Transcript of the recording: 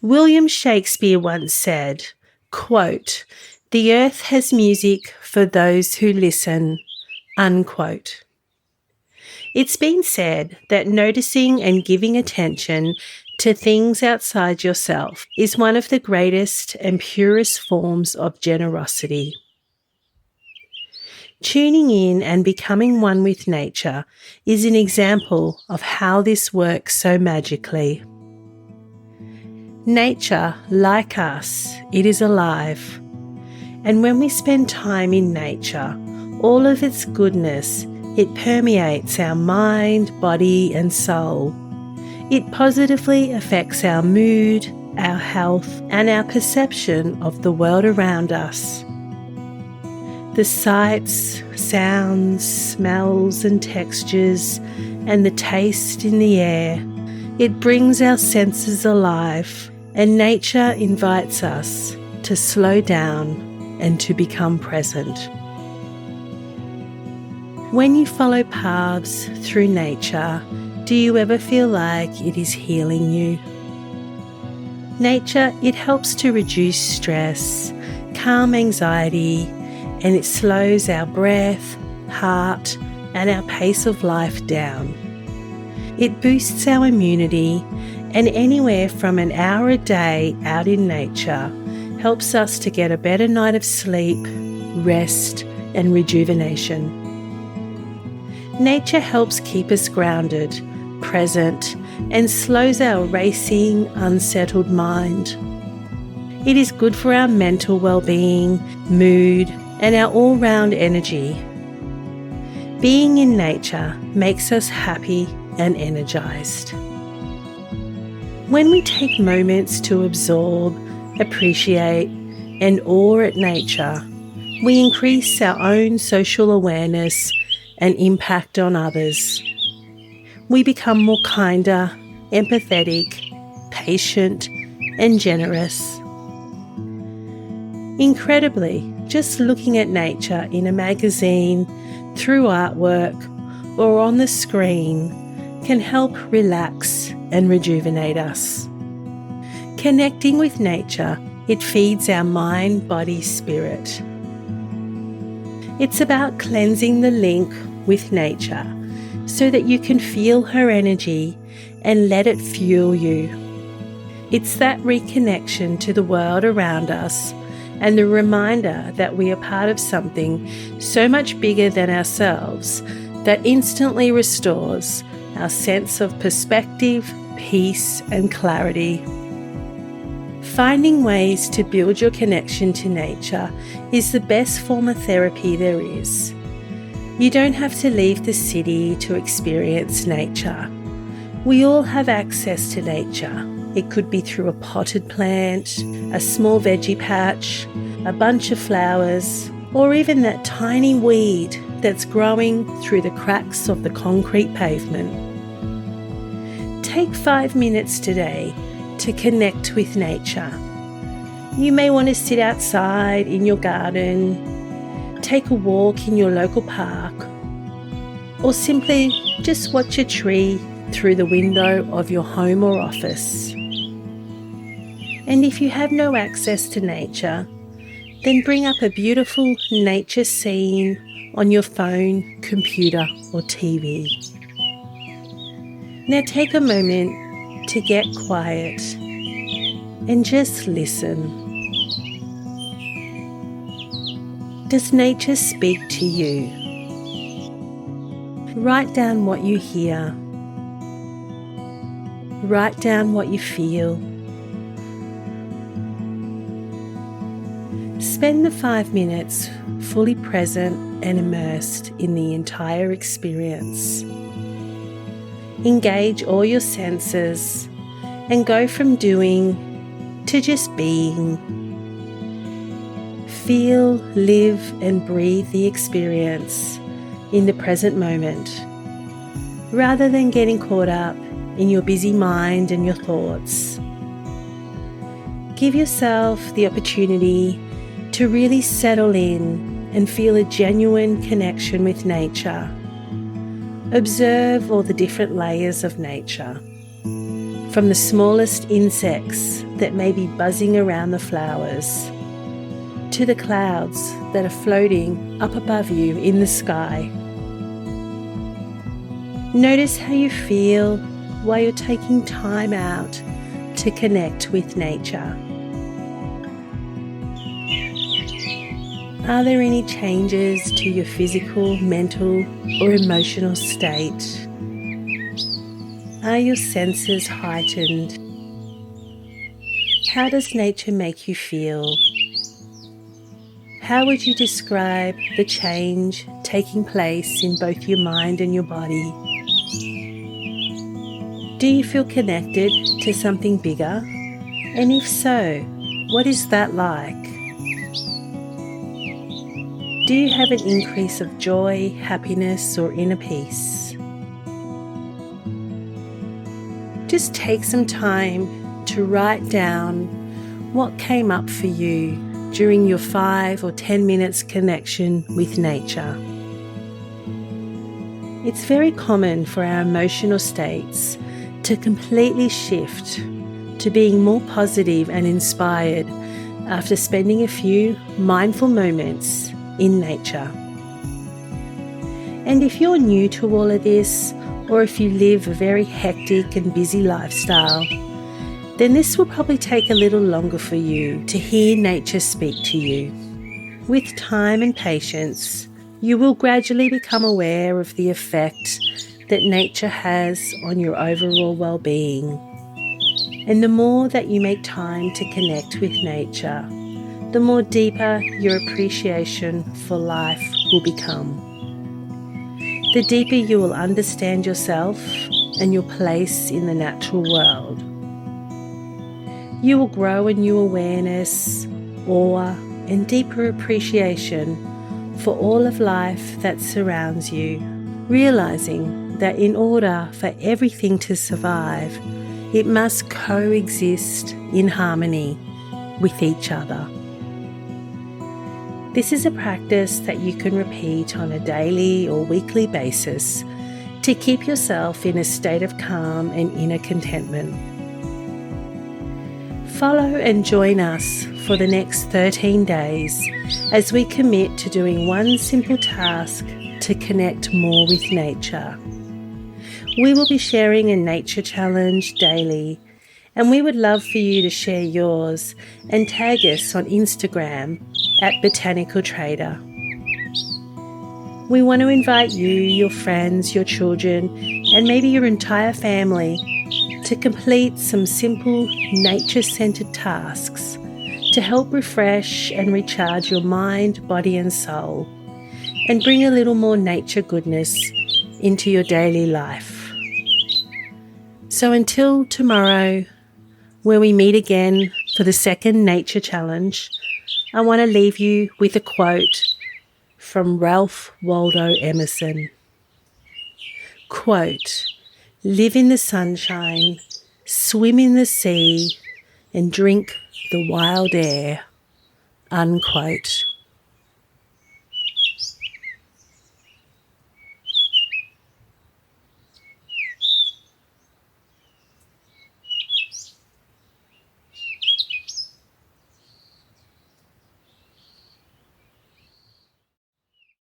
William Shakespeare once said, quote, "The earth has music for those who listen," unquote. It's been said that noticing and giving attention to things outside yourself is one of the greatest and purest forms of generosity. Tuning in and becoming one with nature is an example of how this works so magically. Nature, like us, it is alive. And when we spend time in nature, all of its goodness, it permeates our mind, body and soul. It positively affects our mood, our health and our perception of the world around us. The sights, sounds, smells and textures and the taste in the air, it brings our senses alive, and nature invites us to slow down and to become present. When you follow paths through nature, do you ever feel like it is healing you? Nature, it helps to reduce stress, calm anxiety, and it slows our breath, heart, and our pace of life down. It boosts our immunity, and anywhere from an hour a day out in nature helps us to get a better night of sleep, rest, and rejuvenation. Nature helps keep us grounded, present, and slows our racing, unsettled mind. It is good for our mental well-being, mood, and our all-round energy. Being in nature makes us happy and energized. When we take moments to absorb, appreciate, and awe at nature, we increase our own social awareness and impact on others. We become more kinder, empathetic, patient, and generous. Incredibly, just looking at nature in a magazine, through artwork, or on the screen can help relax and rejuvenate us. Connecting with nature, it feeds our mind, body, spirit. It's about cleansing the link with nature so that you can feel her energy and let it fuel you. It's that reconnection to the world around us and the reminder that we are part of something so much bigger than ourselves that instantly restores our sense of perspective, peace, and clarity. Finding ways to build your connection to nature is the best form of therapy there is. You don't have to leave the city to experience nature. We all have access to nature. It could be through a potted plant, a small veggie patch, a bunch of flowers, or even that tiny weed that's growing through the cracks of the concrete pavement. Take 5 minutes today to connect with nature. You may want to sit outside in your garden, take a walk in your local park, or simply just watch a tree through the window of your home or office. And if you have no access to nature, then bring up a beautiful nature scene on your phone, computer, or TV. Now take a moment to get quiet and just listen. Does nature speak to you? Write down what you hear. Write down what you feel. Spend the 5 minutes fully present and immersed in the entire experience. Engage all your senses and go from doing to just being. Feel, live, and breathe the experience in the present moment, rather than getting caught up in your busy mind and your thoughts. Give yourself the opportunity to really settle in and feel a genuine connection with nature. Observe all the different layers of nature, from the smallest insects that may be buzzing around the flowers, to the clouds that are floating up above you in the sky. Notice how you feel while you're taking time out to connect with nature. Are there any changes to your physical, mental, or emotional state? Are your senses heightened? How does nature make you feel? How would you describe the change taking place in both your mind and your body? Do you feel connected to something bigger? And if so, what is that like? Do you have an increase of joy, happiness, or inner peace? Just take some time to write down what came up for you during your 5 or 10 minutes connection with nature. It's very common for our emotional states to completely shift to being more positive and inspired after spending a few mindful moments in nature. And if you're new to all of this, or if you live a very hectic and busy lifestyle, then this will probably take a little longer for you to hear nature speak to you. With time and patience, you will gradually become aware of the effect that nature has on your overall well-being. And the more that you make time to connect with nature, the more deeper your appreciation for life will become. The deeper you will understand yourself and your place in the natural world. You will grow a new awareness, awe, and deeper appreciation for all of life that surrounds you, realizing that in order for everything to survive, it must coexist in harmony with each other. This is a practice that you can repeat on a daily or weekly basis to keep yourself in a state of calm and inner contentment. Follow and join us for the next 13 days as we commit to doing one simple task to connect more with nature. We will be sharing a nature challenge daily, and we would love for you to share yours and tag us on Instagram at Botanical Trader. We want to invite you, your friends, your children, and maybe your entire family to complete some simple nature-centered tasks to help refresh and recharge your mind, body and soul, and bring a little more nature goodness into your daily life. So until tomorrow, where we meet again for the second nature challenge, I want to leave you with a quote from Ralph Waldo Emerson. Quote, "Live in the sunshine, swim in the sea, and drink the wild air." Unquote.